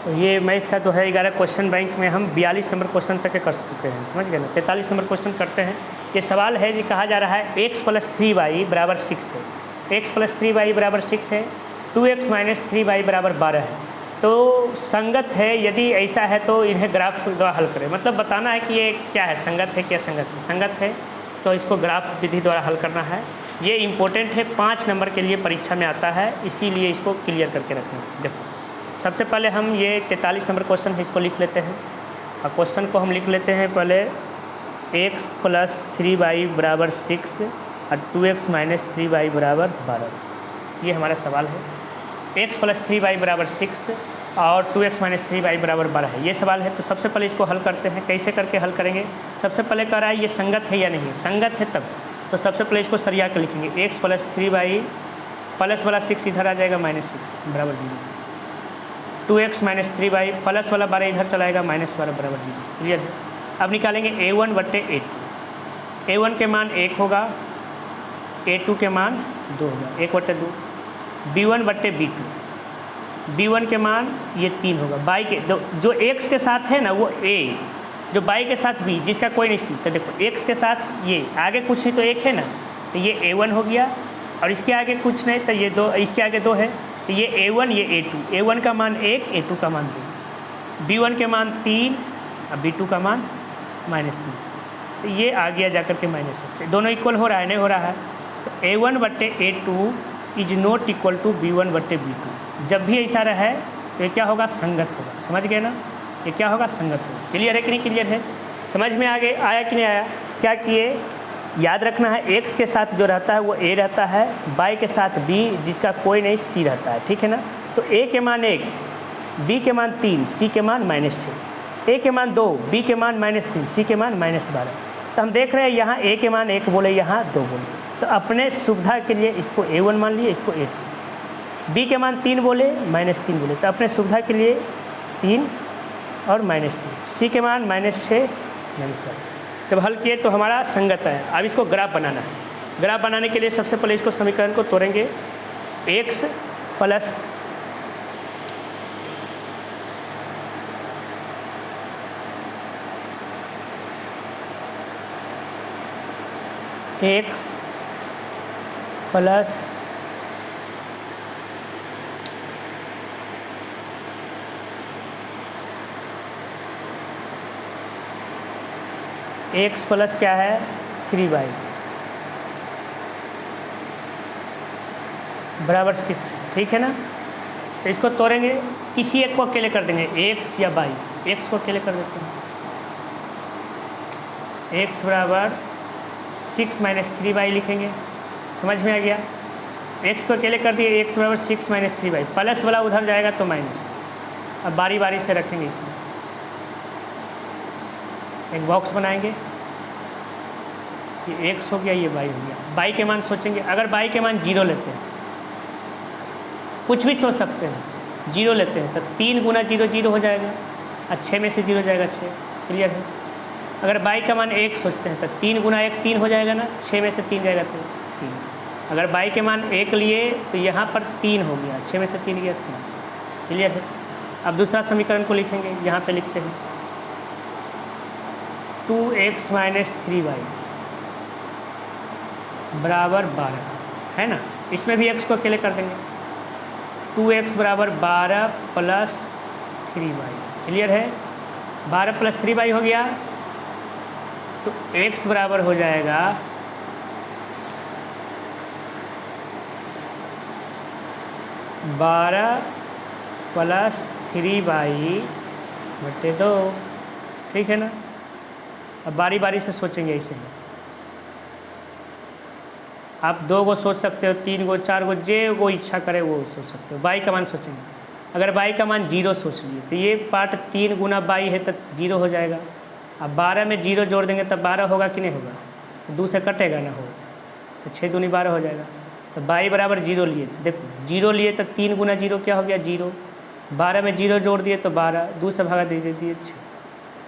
तो ये मैथ का तो है 11 क्वेश्चन बैंक में हम 42 नंबर क्वेश्चन तक कर चुके हैं, समझ गए ना। 43 नंबर क्वेश्चन करते हैं। ये सवाल है, ये कहा जा रहा है x + 3y = 6 है। x + 3y = 6 है। 2x - 3y = 12 है। तो संगत है, यदि ऐसा है तो इन्हें ग्राफ द्वारा हल करें। मतलब बताना है कि ये क्या है, संगत है क्या संगत है। संगत है तो इसको ग्राफ विधि द्वारा हल करना है। ये इम्पोर्टेंट है, 5 नंबर के लिए परीक्षा में आता है, इसीलिए इसको क्लियर करके रखना है। देखो सबसे पहले हम ये 43 नंबर क्वेश्चन है, इसको लिख लेते हैं। और क्वेश्चन को हम लिख लेते हैं पहले, x + 3y = 6 और 2x - 3y = 12। ये हमारा सवाल है। x + 3y = 6 और 2x - 3y = 12 है, ये सवाल है। तो सबसे पहले इसको हल करते हैं। कैसे करके हल करेंगे? सबसे पहले कह रहा है ये संगत है या नहीं है। संगत है तब तो सबसे पहले इसको सरिया के लिखेंगे। x + 3y प्लस वाला 6 इधर आ जाएगा, -6 = 0। 2x - 3y प्लस वाला 12 इधर चलाएगा, -12 = 0। क्लियर है। अब निकालेंगे a1/a2। a1 के मान 1 होगा, a2 के मान 2 होगा, 1/2। b1/b2, b1 के मान ये 3 होगा। बाई के जो x के साथ है ना वो a, जो बाई के साथ b, जिसका कोई नहीं सी। तो देखो x के साथ ये आगे कुछ नहीं तो 1 है ना, तो ये a1 हो गया। और इसके आगे कुछ नहीं तो ये 2, इसके आगे 2 है, तो ये a1 ये a2। a1 का मान 1, a2 का मान 2, b1 के मान 3 और b2 का मान -3। तो ये आ गया जाकर के -1। दोनों इक्वल हो रहा है, नहीं हो रहा है। तो a1/a2 = not equal to b1/b2। जब भी ऐसा रहे तो ये क्या होगा, संगत होगा। समझ गए ना, ये क्या होगा, संगत होगा। क्लियर है कि नहीं क्लियर है? समझ में आया कि नहीं आया? क्या किए, याद रखना है x के साथ जो रहता है वो a रहता है, y के साथ b जिसका कोई नहीं c रहता है, ठीक है ना। तो a के मान 1, b के मान 3, c के मान -6, a के मान 2, b के मान -3, c के मान -12। तो हम देख रहे हैं यहाँ a के मान 1 बोले, यहाँ 2 बोले। तो अपने सुविधा के लिए इसको a1 मान लिए, इसको a2। b के मान 3 बोले, -3 बोले, तो अपने सुविधा के लिए 3 और -3। c के मान -6, -12। जब हल किए तो हमारा संगत है। अब इसको ग्राफ बनाना है। ग्राफ बनाने के लिए सबसे पहले इसको समीकरण को तोड़ेंगे। x + x प्लस क्या है, 3y = 6, ठीक है ना। तो इसको तोड़ेंगे, किसी एक को अकेले कर देंगे, x या y। x को अकेले कर देते हैं। x = 6 - 3y लिखेंगे। समझ में आ गया? x को अकेले कर दिए, x = 6 - 3y। प्लस वाला उधर जाएगा तो माइनस। अब बारी बारी से रखेंगे इसमें। एक बॉक्स बनाएंगे, ये x हो गया, ये y हो गया। y के मान सोचेंगे। अगर y के मान 0 लेते हैं, कुछ भी सोच सकते हैं, 0 लेते हैं तो 3 × 0 0 हो जाएगा, और 6 में से 0 जाएगा 6। क्लियर है। अगर y का मान 1 सोचते हैं तो 3 × 1 3 हो जाएगा ना, 6 में से 3 जाएगा तो 3। अगर y के मान 1 लिए तो यहाँ पर 3 हो गया, 6 में से 3 गया 3। क्लियर है। अब दूसरा समीकरण को लिखेंगे, यहाँ पे लिखते हैं 2x - 3y = 12, है ना। इसमें भी x को अकेले कर देंगे। 2x = 12 + 3y। क्लियर है। 12 + 3y हो गया, तो x बराबर हो जाएगा 12 + 3y/2, ठीक है ना। अब बारी बारी से सोचेंगे ऐसे ही। आप 2 को सोच सकते हो, 3 को, 4 को, जे वो इच्छा करे वो सोच सकते हो। y का मान सोचेंगे। अगर y का मान 0 सोच लिए तो ये पार्ट 3 × y है तो 0 हो जाएगा। अब 12 में 0 जोड़ देंगे तब 12 होगा कि नहीं होगा, तो 2 से कटेगा ना, हो तो 6 दूनी 12 हो जाएगा। तो y = 0 लिए, देखो 0 लिए तो 3 × 0 क्या हो गया, 0। 12 में 0 जोड़ दिए तो 12, 2 से भागा दे दिए 6।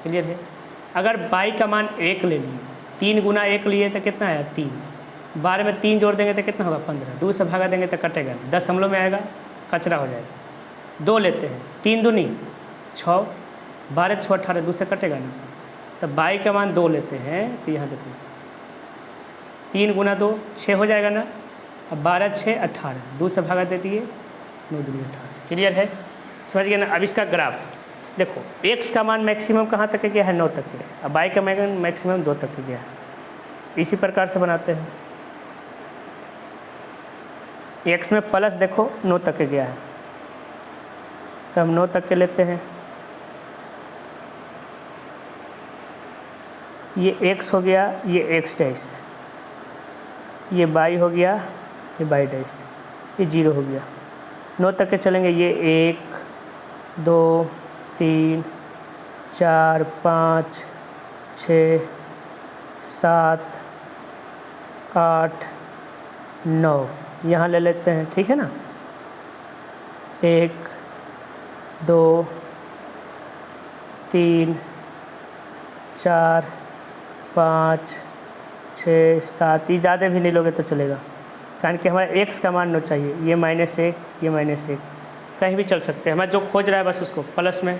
क्लियर है। अगर y का मान 1 ले लिए, 3 × 1 लिए तो कितना आया, 3। 12 में 3 जोड़ देंगे तो कितना होगा, 15। 2 से भागा देंगे तो कटेगा, दशमलव में आएगा, कचरा हो जाएगा। 2 लेते हैं, 3 दूनी 6, 12 6 18, 2 से कटेगा ना, तब बाई का मान 2 लेते हैं। तो यहाँ देखो 3 गुना 2 6 हो जाएगा ना। अब 12 6 18, 2 से भागा दे दिए, 9 दूनी 18। क्लियर है, समझ गए ना। अब इसका ग्राफ देखो, x का मान मैक्सिमम कहाँ तक गया है, 9 तक गया। अब बाई का मैक्सिमम 2 तक गया है। इसी प्रकार से बनाते हैं। x में प्लस देखो 9 तक गया है, तो हम 9 तक के लेते हैं। ये x हो गया, ये x डैश, ये बाई हो गया, ये बाई डैश, ये 0 हो गया। 9 तक के चलेंगे, ये 1 2 3 4 5 6 7 8 9, यहाँ ले लेते हैं, ठीक है ना। 1 2 3 4 5 6 7, ये ज़्यादा भी नहीं लोगे तो चलेगा, कारण कि हमारा x का मान 9 चाहिए। ये -1, ये -1, कहीं भी चल सकते हैं। हमारा जो खोज रहा है बस उसको प्लस में।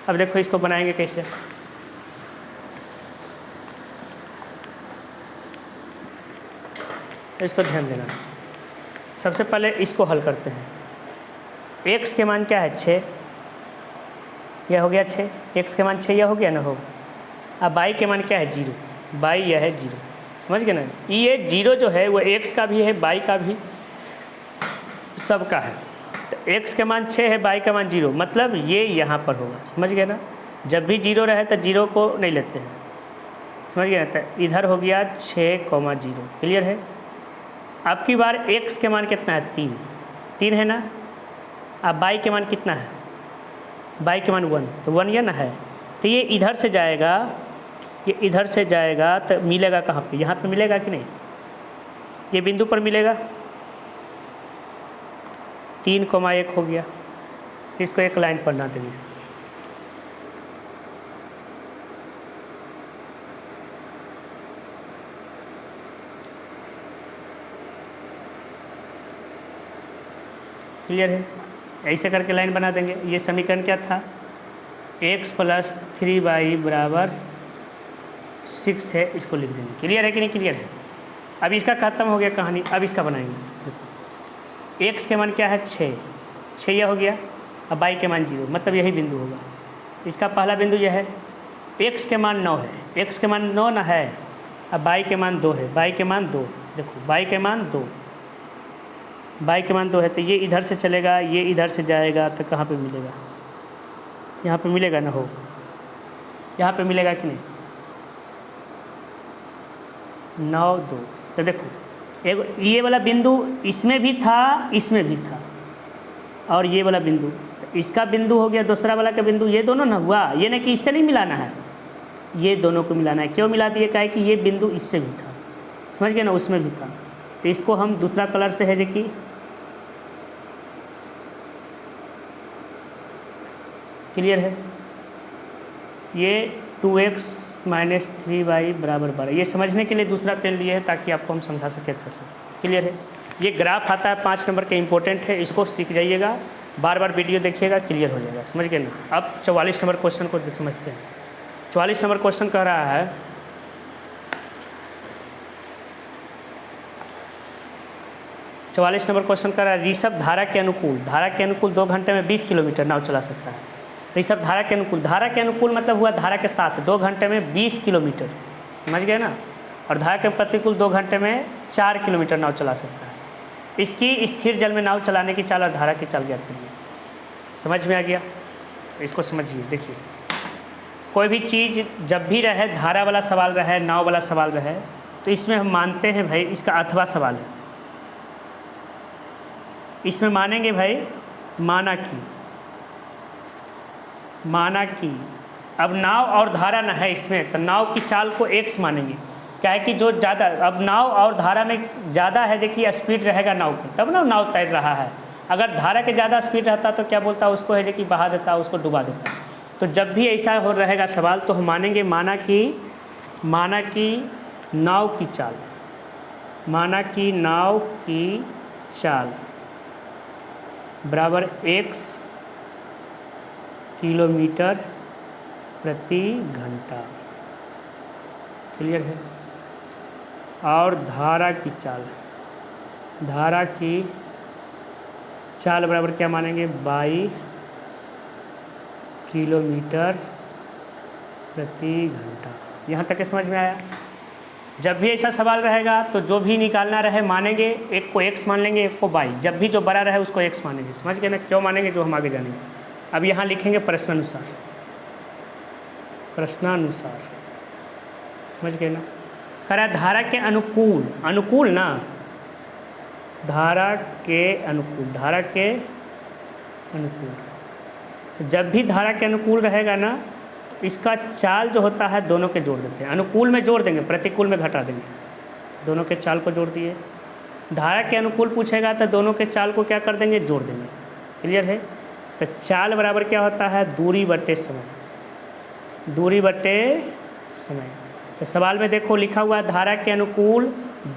अब देखो इसको बनाएंगे कैसे। इसको ध्यान देना। सबसे पहले इसको हल करते हैं। x के मान क्या है, 6, यह हो गया 6, x के मान 6, यह हो गया ना, हो। अब बाई के मान क्या है, 0, बाई यह है 0, समझ गए ना। ये 0 जो है वो x का भी है, बाई का भी, सबका है। तो x के मान 6 है, बाई का मान 0, मतलब ये यहाँ पर होगा, समझ गए ना। जब भी 0 रहे तो 0 को नहीं लेते हैं, समझ गए ना। तो इधर हो गया 6,0। क्लियर है। अब की बार x के मान कितना है, 3 है ना। अब बाई के मान कितना है, बाई के मान 1, तो 1 ये ना है। तो ये इधर से जाएगा, ये इधर से जाएगा, तो मिलेगा कहाँ पे, यहाँ पे मिलेगा कि नहीं, ये बिंदु पर मिलेगा। 3,1 हो गया। इसको एक लाइन पर ना देंगे। क्लियर है, ऐसे करके लाइन बना देंगे। ये समीकरण क्या था, x + 3y = 6 है, इसको लिख देंगे। क्लियर है कि नहीं, क्लियर है। अब इसका खत्म हो गया कहानी। अब इसका बनाएंगे। x के मान क्या है, 6 यह हो गया। अब y के मान 0, मतलब यही बिंदु होगा। इसका पहला बिंदु यह है। x के मान 9 है, x के मान 9 ना है। अब y के मान 2 है, y के मान 2, देखो y के मान 2, y के मान 2 है। तो ये इधर से चलेगा, ये इधर से जाएगा, तो कहाँ पे मिलेगा, यहाँ पे मिलेगा ना, हो, यहाँ पे मिलेगा कि नहीं, 9 2। तो देखो एक ये वाला बिंदु इसमें भी था, इसमें भी था, और ये वाला बिंदु, तो इसका बिंदु हो गया, दूसरा वाला का बिंदु, ये दोनों ना हुआ। ये नहीं कि इससे नहीं मिलाना है, ये दोनों को मिलाना है। क्यों मिला दिए, काहे कि ये बिंदु इससे भी था, समझ गए ना, उसमें भी था। तो इसको हम दूसरा कलर से है, देखिए क्लियर है। ये 2x - 3y = 12। ये समझने के लिए दूसरा पेन लिए है, ताकि आपको हम समझा सके अच्छे से। क्लियर है। ये ग्राफ आता है 5 नंबर के, इंपॉर्टेंट है, इसको सीख जाइएगा, बार बार वीडियो देखिएगा, क्लियर हो जाएगा, समझ गए ना। अब 44 नंबर क्वेश्चन को समझते हैं। 44 नंबर क्वेश्चन कह रहा है, नंबर क्वेश्चन कर रहा है, ऋषभ धारा के अनुकूल 2 घंटे में 20 किलोमीटर नाव चला सकता है। ऋषभ धारा के अनुकूल मतलब हुआ धारा के साथ 2 घंटे में 20 किलोमीटर, समझ गए ना। और धारा के प्रतिकूल 2 घंटे में 4 किलोमीटर नाव चला सकता है। इसकी स्थिर जल में नाव चलाने की चाल और धारा की चाल ज्ञात करिए। समझ में आ गया, तो इसको समझिए। देखिए, कोई भी चीज़ जब भी रहे, धारा वाला सवाल रहे, नाव वाला सवाल रहे, तो इसमें हम मानते हैं भाई इसका अथवा सवाल है। इसमें मानेंगे भाई माना कि अब नाव और धारा न है इसमें, तो नाव की चाल को x मानेंगे। क्या है कि जो ज़्यादा, अब नाव और धारा में ज़्यादा है, देखिए स्पीड रहेगा नाव की, तब ना नाव तैर रहा है। अगर धारा के ज़्यादा स्पीड रहता तो क्या बोलता, उसको है कि बहा देता, उसको डुबा देता। तो जब भी ऐसा हो रहेगा सवाल, तो हम मानेंगे माना कि नाव की चाल बराबर x किलोमीटर प्रति घंटा। क्लियर है। और धारा की चाल, धारा की चाल बराबर क्या मानेंगे, बाई किलोमीटर प्रति घंटा। यहाँ तक के समझ में आया। जब भी ऐसा सवाल रहेगा तो जो भी निकालना रहे मानेंगे, एक को x मान लेंगे, एक को y। जब भी जो बड़ा रहे उसको x मानेंगे। समझ गए ना, क्यों मानेंगे जो हम आगे जानेंगे। अब यहाँ लिखेंगे प्रश्नानुसार, प्रश्नानुसार। समझ गए ना। करा धारा के अनुकूल, अनुकूल ना, धारा के अनुकूल, धारा के अनुकूल। जब भी धारा के अनुकूल रहेगा ना, तो इसका चाल जो होता है दोनों के जोड़ देते हैं। अनुकूल में जोड़ देंगे, प्रतिकूल में घटा देंगे, दोनों के चाल को जोड़ दिए। धारा के अनुकूल पूछेगा तो दोनों के चाल को क्या कर देंगे, जोड़ देंगे। क्लियर है। तो चाल बराबर क्या होता है, दूरी बटे समय, दूरी बटे समय। तो सवाल में देखो लिखा हुआ है धारा के अनुकूल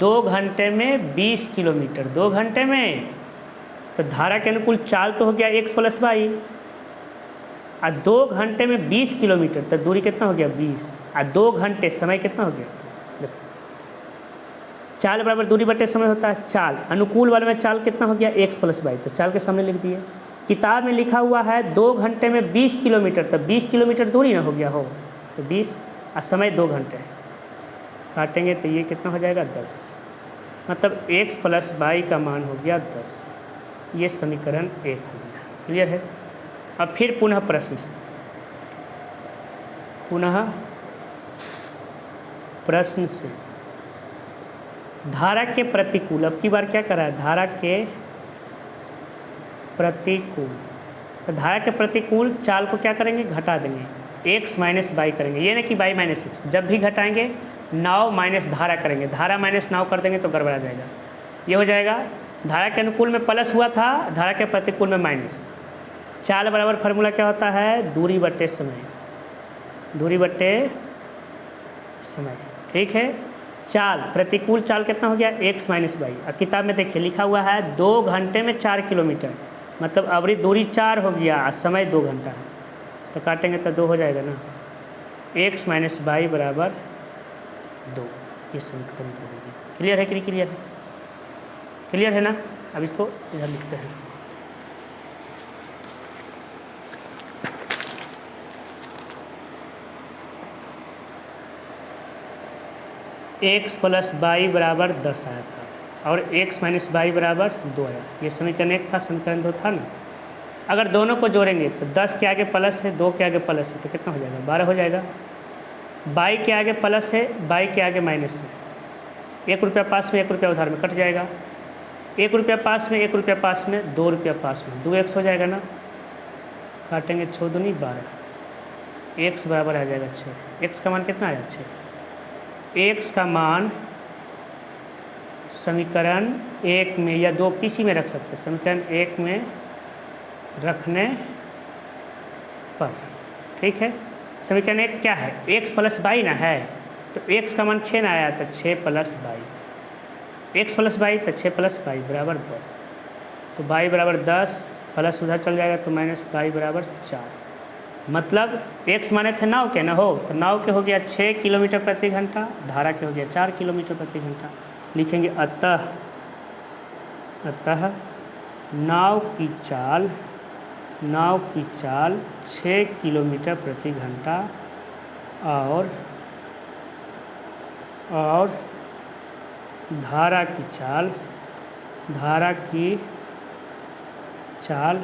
2 घंटे में 20 किलोमीटर, 2 घंटे में। तो धारा के अनुकूल चाल तो हो गया x + y, और 2 घंटे में 20 किलोमीटर, तो दूरी कितना हो गया 20, और 2 घंटे समय कितना हो गया। देखो चाल बराबर दूरी बटे समय होता है। चाल अनुकूल वाले में चाल कितना हो गया x + y, तो चाल के सामने लिख दिए। किताब में लिखा हुआ है 2 घंटे में 20 किलोमीटर, तो 20 किलोमीटर दूरी ना हो गया हो, तो 20 और समय 2 घंटे काटेंगे तो ये कितना हो जाएगा 10। मतलब x + y का मान हो गया 10। ये समीकरण 1 हो गया। क्लियर है। अब फिर पुनः प्रश्न से, पुनः प्रश्न से धारा के प्रतिकूल, अब की बार क्या करा है, धारा के प्रतिकूल। तो धारा के प्रतिकूल चाल को क्या करेंगे, घटा देंगे, x - y करेंगे। ये नहीं कि y - x, जब भी घटाएंगे नाव माइनस धारा करेंगे, धारा माइनस नाव कर देंगे तो गड़बड़ा जाएगा। ये हो जाएगा धारा के अनुकूल में प्लस हुआ था, धारा के प्रतिकूल में माइनस। चाल बराबर फार्मूला क्या होता है, दूरी बटे समय, दूरी बटे समय। ठीक है। चाल प्रतिकूल चाल कितना हो गया x - y। अब किताब में देखिए लिखा हुआ है 2 घंटे में 4 किलोमीटर, मतलब अवधि दूरी 4 हो गया और समय 2 घंटा है। तो काटेंगे तो 2 हो जाएगा ना, x - y बराबर 2। ये समीकरण बनेगी। क्लियर है कि नहीं क्लियर है, क्लियर है ना। अब इसको इधर लिखते हैं। x + y बराबर 10 आया था और x - y बराबर 2 आया। ये समीकरण 1 था, समीकरण 2 था ना। अगर दोनों को जोड़ेंगे तो 10 के आगे प्लस है, 2 के आगे प्लस है, तो कितना हो जाएगा 12 हो जाएगा। y के आगे प्लस है, y के आगे माइनस है। 1 रुपया पास में 1 रुपया उधार में कट जाएगा। 1 रुपया पास में 1 रुपया पास में 2 रुपया पास में 2x हो जाएगा ना। काटेंगे 6 दूनी 12, x बराबर आ जाएगा 6। x का मान कितना आया 6। x का मान समीकरण 1 में या 2 किसी में रख सकते हैं, समीकरण 1 में रखने पर। ठीक है। समीकरण 1 क्या है, x + y ना है, तो x का मान 6 ना आया तो 6 + y, x + y तो 6 + y बराबर 10। तो y बराबर 10, प्लस उधर चल जाएगा तो -y बराबर 4। मतलब x माने थे नाव के ना हो, तो नाव के हो गया 6 किलोमीटर प्रति घंटा, धारा के हो गया 4 किलोमीटर प्रति घंटा। लिखेंगे अतः, अतः नाव की चाल, नाव की चाल 6 किलोमीटर प्रति घंटा और धारा की चाल, धारा की चाल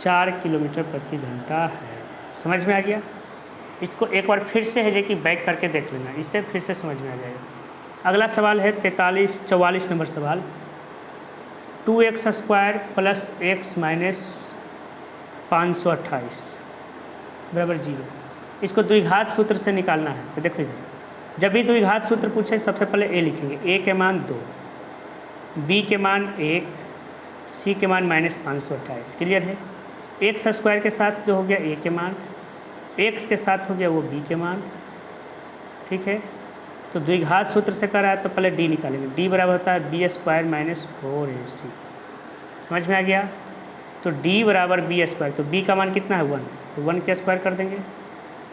4 किलोमीटर प्रति घंटा है। समझ में आ गया। इसको एक बार फिर से है जो कि बैक करके देख लेना, इससे फिर से समझ में आ जाएगा। अगला सवाल है 44 नंबर सवाल, 2x² + x - 528 बराबर 0। इसको द्विघात सूत्र से निकालना है। तो देखो जब भी द्विघात सूत्र पूछे सबसे पहले a लिखेंगे, a के मान 2, b के मान 1, c के मान -528। क्लियर है। x² के साथ जो हो गया a के मान, x के साथ हो गया वो b के मान। ठीक है। तो द्विघात सूत्र से कर रहा है तो पहले d निकालेंगे, d बराबर होता है b² - 4ac। समझ में आ गया। तो d बराबर बी स्क्वायर, तो b का मान कितना है 1, तो 1 के स्क्वायर कर देंगे,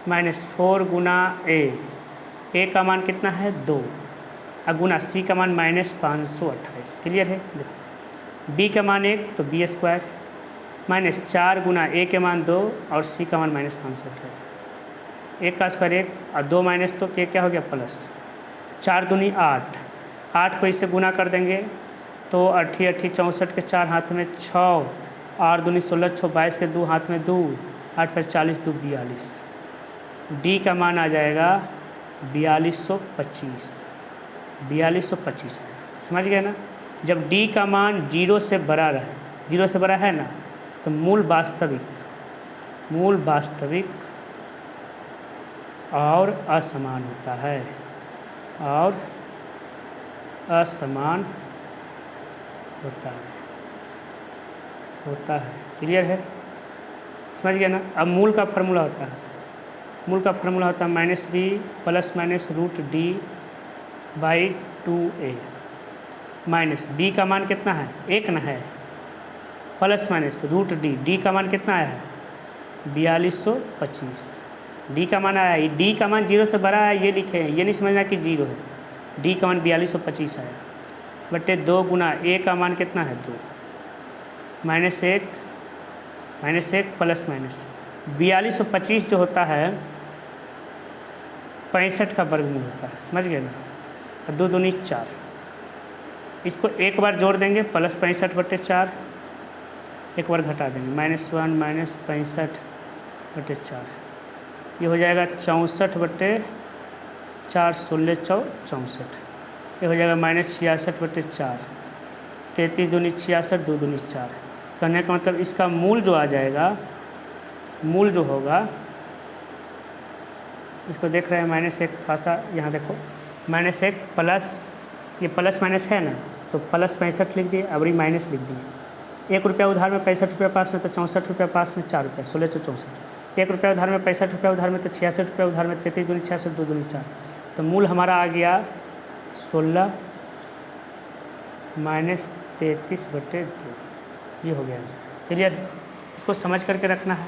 -4 गुना a का मान कितना है 2 और गुना c का मान -528। क्लियर है? देखो b का मान 1 तो b स्क्वायर, -4 गुना a के मान 2 और c का मान -528। 1 का स्क्वायर 1 और 2 माइनस तो क्या हो गया प्लस, 4 दूनी 8, 8 को इससे गुना कर देंगे तो 8 8 64 के 4 हाथ में 6, 8 दूनी 16, 6 22 के 2 हाथ में 2, 8 पर 40 2 42। डी का मान आ जाएगा 4225, 4225 है। समझ गए ना? जब डी का मान 0 से बड़ा रहे, 0 से बड़ा है ना, तो मूल वास्तविक और असमान होता है, और असमान होता है। क्लियर है? समझ गया ना? अब मूल का फार्मूला होता है, मूल का फार्मूला होता है -b plus minus √d/2a, minus b का मान कितना है 1 ना है, प्लस माइनस √d, d का मान कितना आया है 4225, d का मान आया है, d का मान 0 से बड़ा है ये लिखे हैं, ये नहीं समझना कि 0 है, d का मान 4225 आया, बटे 2 गुना a का मान कितना है 2, -1 प्लस माइनस 4225 जो होता है 65 का वर्गमूल होता है। समझ गए ना? 2 दूनी 4, इसको एक बार जोड़ देंगे प्लस 65 बटे 4, एक बार घटा देंगे -1 -65 बटे 4, ये हो जाएगा 64 बटे 4, 16 64, ये हो जाएगा -66 बटे 4, 33 दूनी 66, 2 दूनी 4। कहने का मतलब इसका मूल जो आ जाएगा, मूल जो होगा, इसको देख रहे हैं -1, थोड़ा सा यहाँ देखो, -1 प्लस, ये प्लस माइनस है ना, तो प्लस 65 लिख दिए, अब माइनस लिख दिए। 1 रुपया उधार में 65 रुपया पास में, तो 64 रुपया पास में 4 रुपया, 16 64। 1 रुपया उधार में 65 रुपया उधार में, तो 66 रुपया उधार में, 33 दूनी 66, 2 दूनी 4, तो मूल हमारा आ गया 16 -33 बटे 2, ये हो गया आंसर। क्लियर? इसको समझ करके रखना है।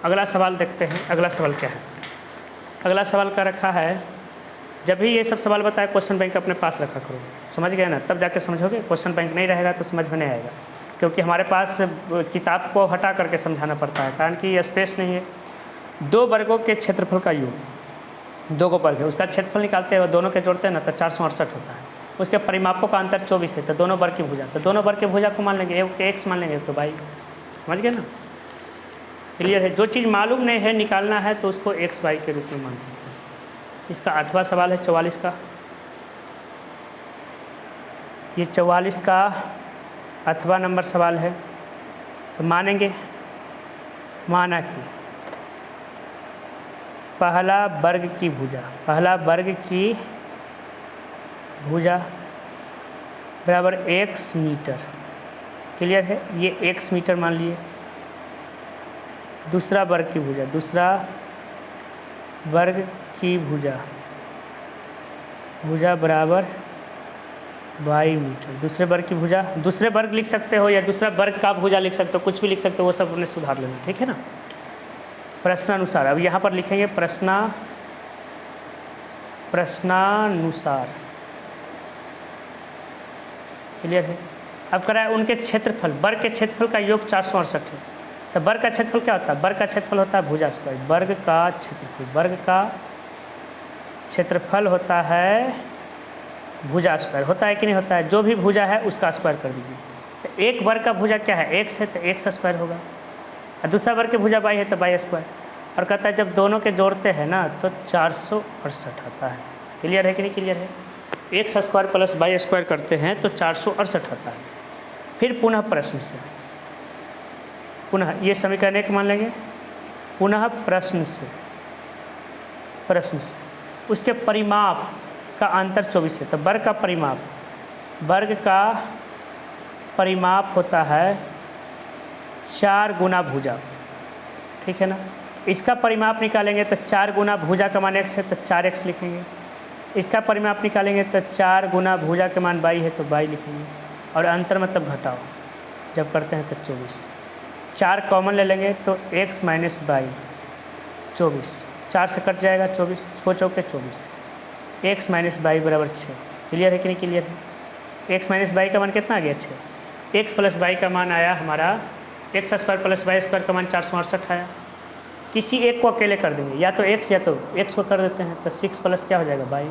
अगला सवाल देखते हैं। अगला सवाल क्या है? अगला सवाल का रखा है, जब भी ये सब सवाल बताए क्वेश्चन बैंक अपने पास रखा करो। समझ गए ना? तब जाके समझोगे। क्वेश्चन बैंक नहीं रहेगा तो समझ में नहीं आएगा, क्योंकि हमारे पास किताब को हटा करके समझाना पड़ता है, कारण कि ये स्पेस नहीं है। 2 वर्गों के क्षेत्रफल का योग, 2 को वर्ग है, उसका क्षेत्रफल निकालते हैं, दोनों के जोड़ते हैं ना, तो 468 होता है। उसके परिमापों का अंतर 24 है, तो दोनों वर्ग की भुजा, तो दोनों वर्ग की भुजा को मान लेंगे, एक x मान लेंगे, तो y। समझ गए ना? क्लियर है? जो चीज़ मालूम नहीं है निकालना है तो उसको x y के रूप में मान सकते हैं। इसका अथवा सवाल है 44 का, ये 44 का अथवा नंबर सवाल है, तो मानेंगे। माना कि पहला वर्ग की भुजा बराबर x मीटर। क्लियर है? ये x मीटर मान लिए। दूसरा वर्ग की भुजा बराबर y मीटर। दूसरे वर्ग लिख सकते हो या दूसरा वर्ग का भुजा लिख सकते हो, कुछ भी लिख सकते हो, वो सब अपने सुधार लेना। ठीक है ना? प्रश्नानुसार, अब यहाँ पर लिखेंगे प्रश्नानुसार। क्लियर है? अब कराए उनके क्षेत्रफल, वर्ग के क्षेत्रफल का योग 468 है। तो वर्ग का क्षेत्रफल क्या होता है? वर्ग का क्षेत्रफल होता है भुजा स्क्वायर। वर्ग का क्षेत्रफल होता है भुजा स्क्वायर। होता है कि नहीं होता है? जो भी भुजा है उसका स्क्वायर कर दीजिए। तो एक वर्ग का भुजा क्या है? x है, तो x स्क्वायर होगा, और दूसरा वर्ग की भुजा y है, तो y स्क्वायर। और कहता है जब दोनों के जोड़ते हैं ना तो 468 आता है। क्लियर है कि नहीं? क्लियर है? x square plus y square करते हैं तो 468 आता है। फिर पुनः प्रश्न से, ये समीकरण 1 मान लेंगे। पुनः प्रश्न से उसके परिमाप का अंतर 24 है। तो वर्ग का परिमाप होता है 4 गुना भुजा। ठीक है ना? इसका परिमाप निकालेंगे तो 4 गुना भुजा का मान x है, तो 4x लिखेंगे। इसका परिमाप निकालेंगे तो 4 गुना भुजा के मान y है, तो y लिखेंगे। और अंतर मतलब घटाओ, जब करते हैं तो 24। 4 कॉमन ले लेंगे तो x माइनस बाई 24, 4 से कट जाएगा 24, 6 चौके 24, x माइनस बाई बराबर 6। क्लियर है कि नहीं क्लियर है? x माइनस बाई का मान कितना आ गया 6। x प्लस बाई का मान आया हमारा x square plus y square का मान 468 आया। किसी एक को अकेले कर देंगे, या तो x या तो x को कर देते हैं तो 6 प्लस क्या हो जाएगा बाई।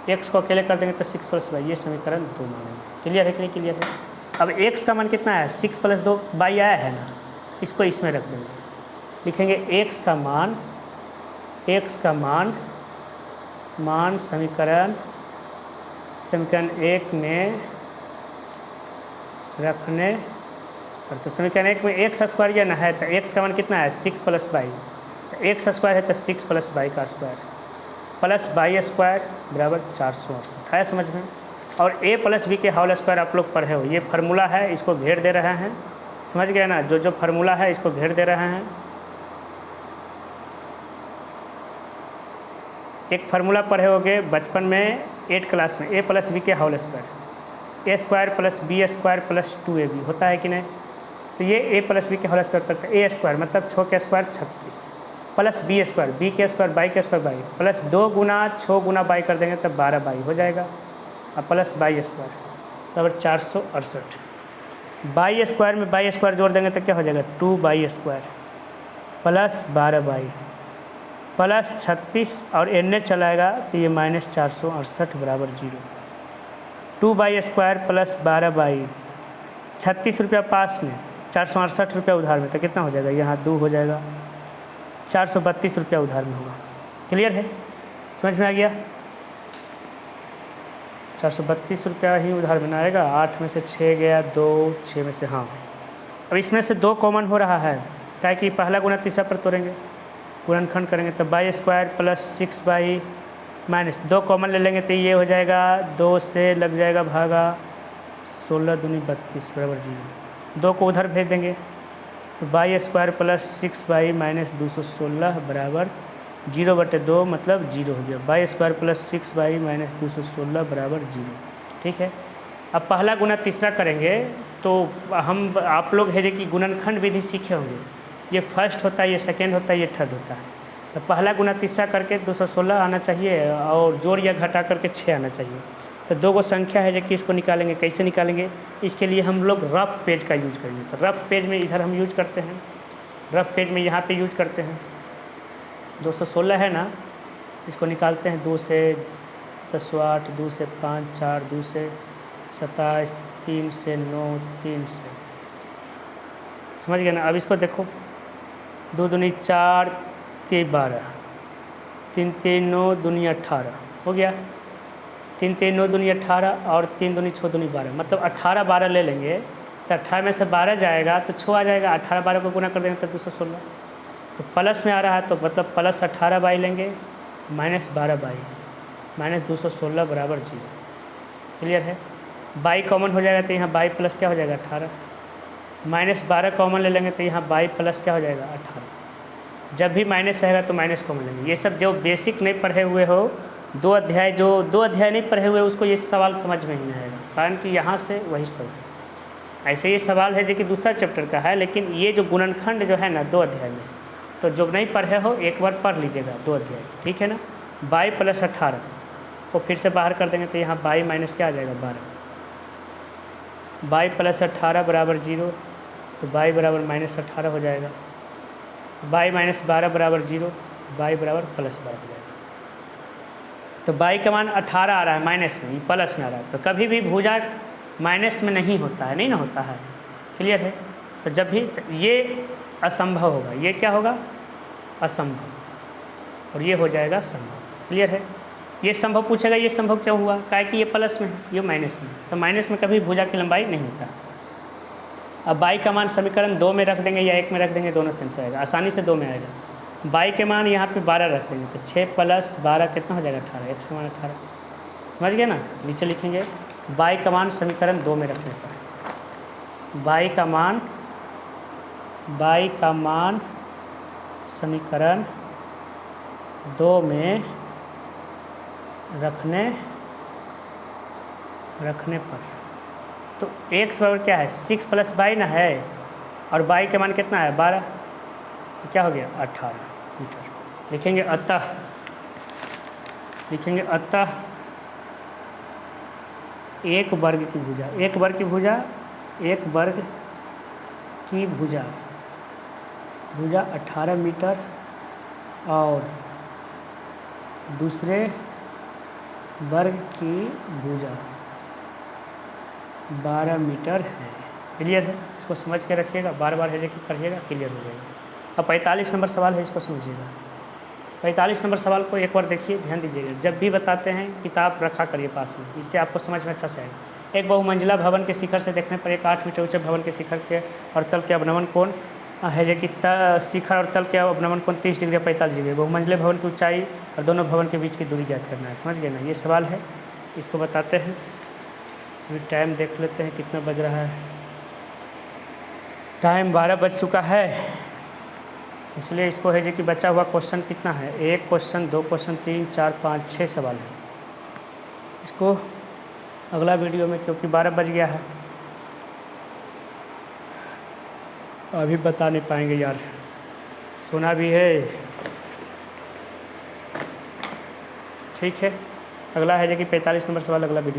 x को अकेले कर देंगे तो 6 प्लस बाई, ये समीकरण 2 मानेंगे। क्लियर है कि नहीं क्लियर है? अब x का मान कितना है 6 प्लस 2 बाई आया है ना, इसको इसमें रख देंगे, लिखेंगे x का मान समीकरण 1 में रखने पर, तो समीकरण 1 में एक्स स्क्वायर या ना है तो x का मान कितना है 6 प्लस बाई, तो एक्स स्क्वायर है तो 6 प्लस बाई का स्क्वायर प्लस बाई स्क्वायर बराबर 468 है समझ में। और a प्लस बी के होल स्क्वायर आप लोग पढ़े हो, ये फार्मूला है, इसको घेर दे रहे हैं, समझ गए ना, जो फार्मूला है इसको घेर दे रहे हैं। एक फार्मूला पढ़े होगे बचपन में 8 क्लास में, a प्लस बी के whole square, A square plus B square plus 2ab होता है कि नहीं। तो ये a प्लस बी के होल स्क्वायर करते हैं, a स्क्वायर मतलब 6 के square 36 plus B square, B के स्क्वायर बाई के स्क्वायर बाई प्लस 2 गुना 6 गुना बाई कर देंगे तब 12 बाई हो जाएगा, और प्लस बाई स्क्वायर बराबर 468। बाई स्क्वायर में बाई स्क्वायर जोड़ देंगे तो क्या हो जाएगा 2 by square plus 12 by plus 36 और एन चलाएगा तो ये माइनस 468 बराबर 0। 2 बाई स्क्वायर प्लस 12 बाई, 36 रुपया पास में, 468 रुपया उधार में, तो कितना हो जाएगा यहाँ 2 हो जाएगा, 432 रुपया उधार में होगा। क्लियर है, समझ में आ गया? 432 रुपया ही उधार में आएगा, 8 में से 6 गया 2, 6 में से, हाँ अब इसमें से 2 कॉमन हो रहा है, क्या कि पहला गुना तीसरा पर तोड़ेंगे, गुणनखंड करेंगे तो by square plus 6 by minus 2 common ले लेंगे तो ये हो जाएगा 2 से लग जाएगा भागा 16 दूनी 32 बराबर 0। 2 को उधर भेज देंगे तो by square plus 6 by minus 216 बराबर 0/2 मतलब 0 हो गया। By square plus 6 by minus 216 बराबर 0। ठीक है, अब पहला गुना तीसरा करेंगे तो हम आप लोग है कि गुणनखंड विधि सीखे होंगे, ये फर्स्ट होता है, ये सेकेंड होता है, ये थर्ड होता है। तो पहला गुना तीसरा करके 216 आना चाहिए और जोड़ या घटा करके 6 आना चाहिए। तो 2 गो संख्या है जो कि इसको निकालेंगे, कैसे निकालेंगे, इसके लिए हम लोग रफ पेज का यूज करेंगे। तो रफ पेज में इधर हम यूज करते हैं, रफ पेज में यहाँ पे यूज करते हैं। 216 है ना, इसको निकालते हैं 2 से 10 8, 2 से 5 4, 2 से 27, 3 से 9, 3 से, समझ गए ना। अब इसको देखो 2 दूनी 4, 3 12, 3 3 9 दूनी 18 हो गया, 3 3 9 दूनी 18 और 3 दूनी 6 दूनी 12, मतलब 18 12 ले लेंगे तो 18 में से 12 जाएगा तो 6 आ जाएगा, 18 12 को गुना कर देंगे तो 216। तो प्लस में आ रहा है तो मतलब प्लस 18 बाई लेंगे माइनस 12 बाई माइनस 216 बराबर 0। क्लियर है, बाई कॉमन हो जाएगा तो यहाँ बाई प्लस क्या हो जाएगा 18, माइनस 12 कॉमन ले लेंगे तो यहाँ बाई प्लस क्या हो जाएगा 18। जब भी माइनस रहेगा तो माइनस कॉमन लेंगे। ये सब जो बेसिक नहीं पढ़े हुए हो, 2 अध्याय जो 2 अध्याय नहीं पढ़े हुए उसको ये सवाल समझ में ही नहीं आएगा, कारण कि यहाँ से वही सब ऐसे ये सवाल है जो कि दूसरा चैप्टर का है, लेकिन ये जो गुणनखंड जो है ना 2 अध्याय में, तो जो नहीं पढ़े हो एक बार पढ़ लीजिएगा 2 अध्याय, ठीक है ना। बाई प्लस 18 को फिर से बाहर कर देंगे तो यहाँ बाई माइनस क्या आ जाएगा 12, बाई प्लस 18 बराबर 0, तो बाई बराबर माइनस 18 हो जाएगा, बाई माइनस 12 बराबर 0, बाई बराबर प्लस 12 हो जाएगा। तो बाई का मान 18 आ रहा है माइनस में, प्लस में आ रहा है, तो कभी भी भुजा माइनस में नहीं होता है, नहीं ना होता है। क्लियर है, तो जब भी ये असंभव होगा, ये क्या होगा असंभव, और ये हो जाएगा संभव। क्लियर है, ये संभव पूछेगा, ये संभव क्यों हुआ, काहे कि ये प्लस में है, ये माइनस में, तो माइनस में कभी भुजा की लंबाई नहीं होता। अब बाई का मान समीकरण 2 में रख देंगे या 1 में रख देंगे, दोनों सेंस आएगा, आसानी से 2 में आएगा। बाई के मान यहाँ पे 12 रख देंगे तो 6 प्लस 12 कितना हो जाएगा 18, 1 से मान 18, समझ गए ना। नीचे लिखेंगे बाई का मान समीकरण 2 में रखने पर, बाई का मान समीकरण 2 में रखने पर तो x बराबर क्या है 6 प्लस बाई ना है, और बाई का मान कितना है 12, तो क्या हो गया 18 मीटर। लिखेंगे अतः एक वर्ग की भुजा, एक वर्ग की भुजा 18 मीटर और दूसरे वर्ग की भुजा 12 मीटर है। क्लियर है? इसको समझ के रखिएगा, बार बार है कि पढ़िएगा, क्लियर हो जाएगा। अब 45 नंबर सवाल है, इसको समझिएगा। 45 नंबर सवाल को एक बार देखिए, ध्यान दीजिएगा। जब भी बताते हैं किताब रखा करिए पास में, इससे आपको समझ में अच्छा से आएगा। एक बहुमंजिला भवन के शिखर से देखने पर एक 8 मीटर ऊंचे भवन के शिखर के और तल के अवनमन कोण है जो कि शिखर और तल के अवनमन कोण 30 डिग्री 45 डिग्री। बहुमंजिले भवन की ऊंचाई और दोनों भवन के बीच की दूरी ज्ञात करना है। समझ गए ना? ये सवाल है, इसको बताते हैं। अभी टाइम देख लेते हैं कितना बज रहा है। टाइम 12 बज चुका है, इसलिए इसको है जो कि बचा हुआ क्वेश्चन कितना है, 1 क्वेश्चन, 2 क्वेश्चन, 3, 4, 5, 6 सवाल है। इसको अगला वीडियो में, क्योंकि 12 बज गया है, अभी बता नहीं पाएंगे यार, सोना भी है। ठीक है, अगला है जो कि 45 नंबर सवाल, अगला वीडियो।